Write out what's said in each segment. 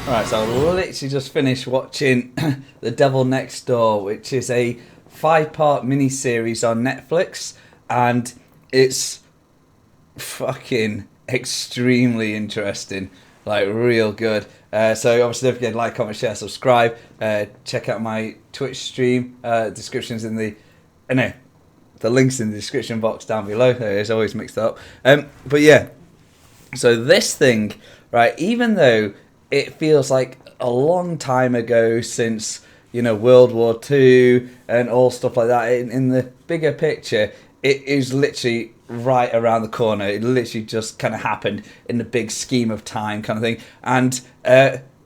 Right, so I literally just finished watching The Devil Next Door, which is a 5-part miniseries on Netflix, and it's fucking extremely interesting, like real good. So obviously, don't forget to like, comment, share, subscribe. Check out my Twitch stream. Descriptions in the, no, the links in the description box down below. It's always mixed up. But yeah, so this thing, right? Even though it feels like a long time ago since World War Two and all stuff like that, in the bigger picture, it is literally right around the corner. It literally just kind of happened in the big scheme of time, kind of thing. And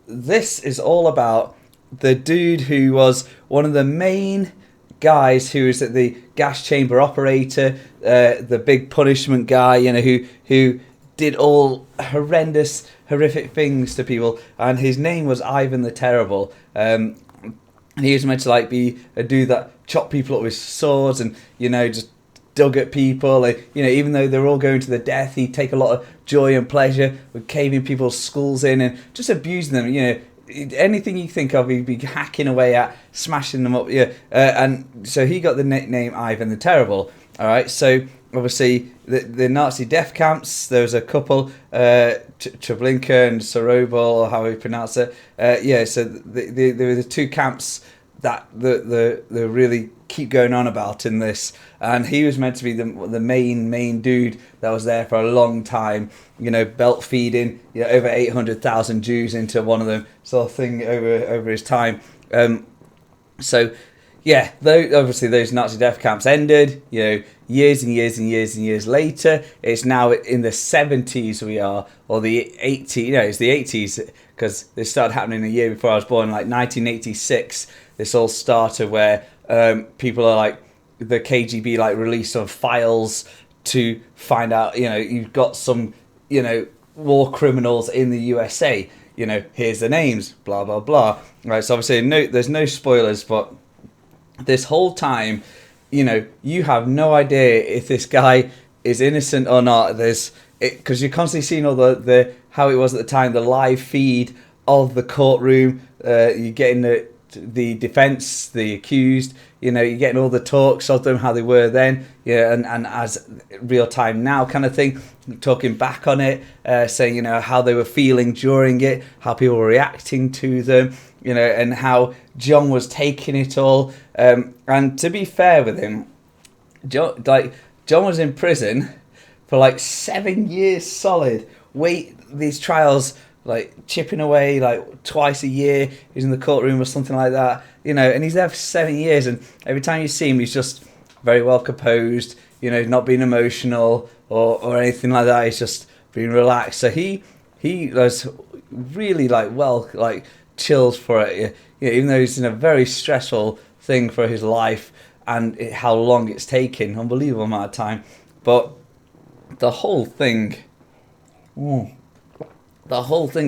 this is all about the dude who was one of the main guys who was at the gas chamber operator, the big punishment guy, who did all horrific things to people, and his name was Ivan the Terrible. And he was meant to be a dude that chopped people up with swords and just dug at people. And, even though they're all going to the death, he'd take a lot of joy and pleasure with caving people's skulls in and just abusing them. Anything you think of, he'd be hacking away at, smashing them up. And so he got the nickname Ivan the Terrible. All right, so obviously the Nazi death camps, there was a couple, Treblinka and Sorobo, or how we pronounce it. So there were the two camps that the really keep going on about in this, and he was meant to be the main dude that was there for a long time, belt feeding over 800,000 Jews into one of them, sort of thing, over his time. So yeah, though obviously those Nazi death camps ended, years and years and years and years later. It's now in the 70s we are, or the 80s. It's the 80s, because this started happening a year before I was born, like 1986. This all started where people are the KGB released some files to find out, you've got some, war criminals in the USA. Here's the names, blah blah blah. Right, so obviously there's no spoilers, but this whole time, you have no idea if this guy is innocent or not. Because you're constantly seeing all the how it was at the time, the live feed of the courtroom. You're getting the defense, the accused. You're getting all the talks of them, how they were then, and as real time now, kind of thing. Talking back on it, saying how they were feeling during it, how people were reacting to them, and how John was taking it all. And to be fair with him, John was in prison for 7 years solid. These trials chipping away twice a year. He's in the courtroom or something like that, and he's there for 7 years. And every time you see him, he's just very well composed, not being emotional or anything like that. He's just being relaxed. So he was really chilled for it, even though he's in a very stressful thing for his life and how long it's taken, unbelievable amount of time. But the whole thing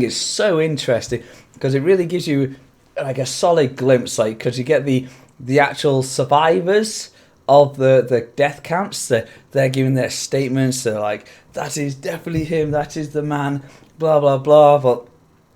is so interesting, because it really gives you a solid glimpse, because you get the actual survivors of the death camps. They're giving their statements. They're like, that is definitely him, that is the man, blah blah blah. But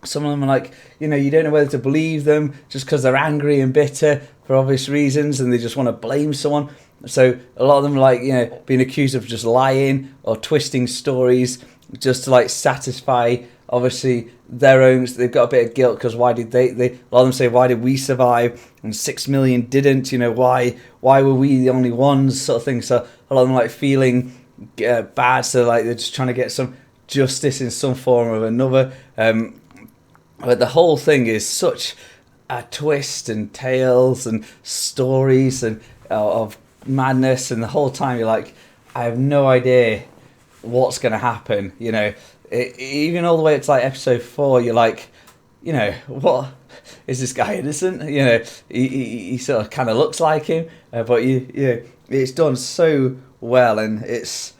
some of them are you don't know whether to believe them, just because they're angry and bitter for obvious reasons, and they just want to blame someone. So a lot of them are being accused of just lying or twisting stories just to satisfy obviously their own. They've got a bit of guilt, because why did they a lot of them say, why did we survive and 6 million didn't? Why were we the only ones, sort of thing. So a lot of them feeling bad, so they're just trying to get some justice in some form or another. But the whole thing is such a twist and tales and stories and of madness, and the whole time you're I have no idea what's going to happen. Even all the way up to episode 4, you're what is this guy innocent? He sort of kind of looks like him, but it's done so well, and it's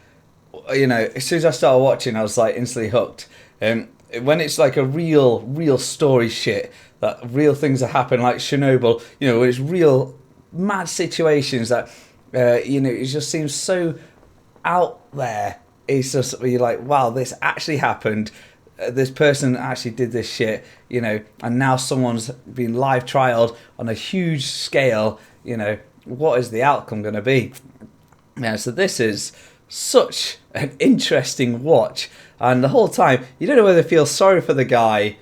as soon as I started watching, I was instantly hooked. When it's a real story shit, that real things that happen, like Chernobyl, when it's real mad situations that it just seems so out there. It's just, you're wow, this actually happened. this person actually did this shit, you know, and now someone's been live trialed on a huge scale, you know, what is the outcome going to be? Yeah, so this is such an interesting watch, and the whole time you don't know whether to feel sorry for the guy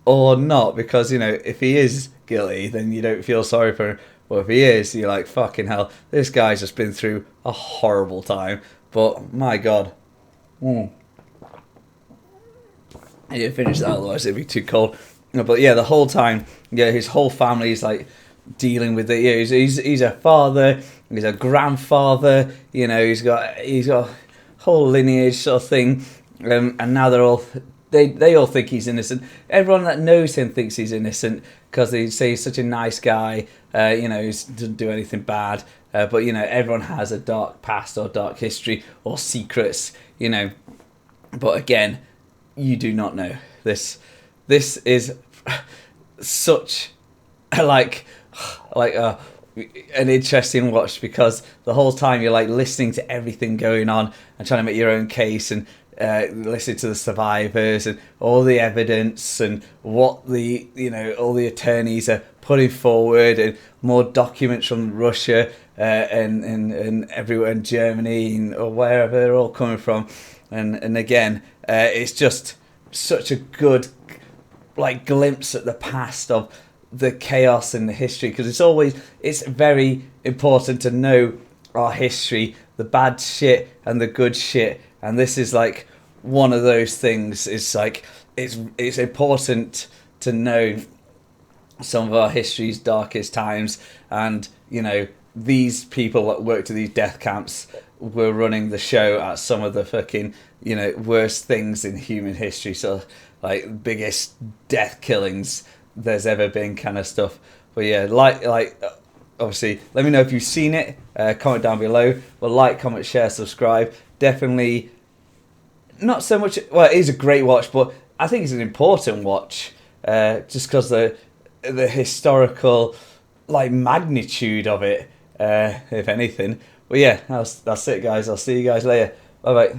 or not, because, you know, if he is guilty, then you don't feel sorry for him. But if he is, you're like, fucking hell, this guy's just been through a horrible time. But my God. I didn't finish that, otherwise it'd be too cold. No, but yeah, the whole time, yeah, his whole family is like dealing with it. Yeah, he's a father, he's a grandfather, you know, he's got a whole lineage sort of thing, and now they all think he's innocent. Everyone that knows him thinks he's innocent because they say he's such a nice guy. You know, he doesn't do anything bad. But you know, everyone has a dark past or dark history or secrets. You know, but again, you do not know. This is such an interesting watch, because the whole time you're like listening to everything going on and trying to make your own case, and listen to the survivors and all the evidence and what all the attorneys are putting forward, and more documents from Russia and everywhere in Germany or wherever they're all coming from, and again, it's just such a good like glimpse at the past of the chaos and the history, because it's very important to know our history, the bad shit and the good shit, and this is like one of those things. It's like it's important to know some of our history's darkest times, and you know, these people that worked at these death camps were running the show at some of the fucking, you know, worst things in human history, so like biggest death killings there's ever been kind of stuff. But yeah, like obviously let me know if you've seen it, comment down below, but like, comment, share, subscribe. Definitely not so much, well, it is a great watch, but I think it's an important watch, just because the historical like magnitude of it, if anything. But yeah, that's it guys, I'll see you guys later, bye bye.